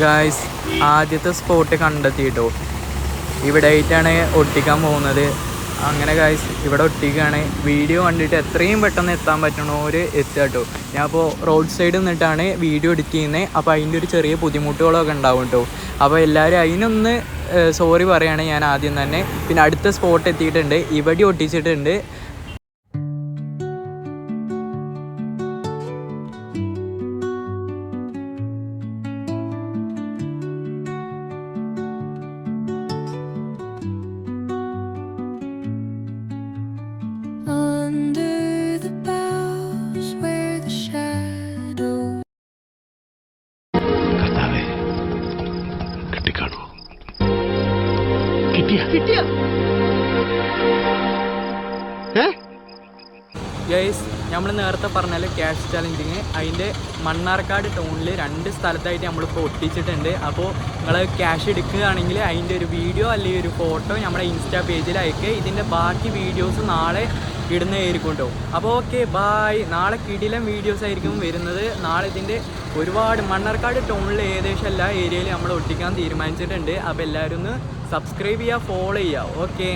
Guys ആദ്യത്തെ spot കണ്ടെത്തിയിട്ടോ. ഇവിടെ ആയിട്ടാണ് ഒട്ടിക്കാൻ പോകുന്നത്. അങ്ങനെ ഗായ്സ് ഇവിടെ ഒട്ടിക്കുകയാണ്. വീഡിയോ കണ്ടിട്ട് എത്രയും പെട്ടെന്ന് എത്താൻ പറ്റണവർ എത്തുക കേട്ടോ. ഞാൻ ഇപ്പോൾ റോഡ് സൈഡിൽ നിന്നിട്ടാണ് വീഡിയോ എഡിറ്റ് ചെയ്യുന്നത്. അപ്പോൾ അതിൻ്റെ ഒരു ചെറിയ ബുദ്ധിമുട്ടുകളൊക്കെ ഉണ്ടാവും കേട്ടോ. അപ്പോൾ എല്ലാവരും അതിനൊന്ന് സോറി പറയുകയാണ് ഞാൻ ആദ്യം തന്നെ. പിന്നെ അടുത്ത സ്പോട്ട് എത്തിയിട്ടുണ്ട്, ഇവിടെ ഒട്ടിച്ചിട്ടുണ്ട്. ഗൈസ് നമ്മൾ നേരത്തെ പറഞ്ഞാൽ ക്യാഷ് ചാലഞ്ചിങ് അതിൻ്റെ മണ്ണാർക്കാട് ടൗണിൽ 2 സ്ഥലത്തായിട്ട് നമ്മളിപ്പോൾ ഒട്ടിച്ചിട്ടുണ്ട്. അപ്പോൾ നിങ്ങൾ ക്യാഷ് എടുക്കുകയാണെങ്കിൽ അതിൻ്റെ ഒരു വീഡിയോ അല്ലെങ്കിൽ ഒരു ഫോട്ടോ നമ്മുടെ ഇൻസ്റ്റാ പേജിൽ അയക്കുക. ഇതിൻ്റെ ബാക്കി വീഡിയോസ് നാളെ ഇടുന്നതായിരിക്കും കേട്ടോ. അപ്പോൾ ഓക്കെ ബായ്. നാളെ കിടിലം വീഡിയോസ് ആയിരിക്കും വരുന്നത്. നാളെ ഇതിൻ്റെ ഒരുപാട് മണ്ണാർക്കാട് ടൗണിൽ ഏകദേശം എല്ലാ ഏരിയയിലും നമ്മൾ ഒട്ടിക്കാൻ തീരുമാനിച്ചിട്ടുണ്ട്. അപ്പോൾ എല്ലാവരും ഒന്ന് സബ്സ്ക്രൈബ് ചെയ്യുക, ഫോളോ ചെയ്യുക. ഓക്കെ.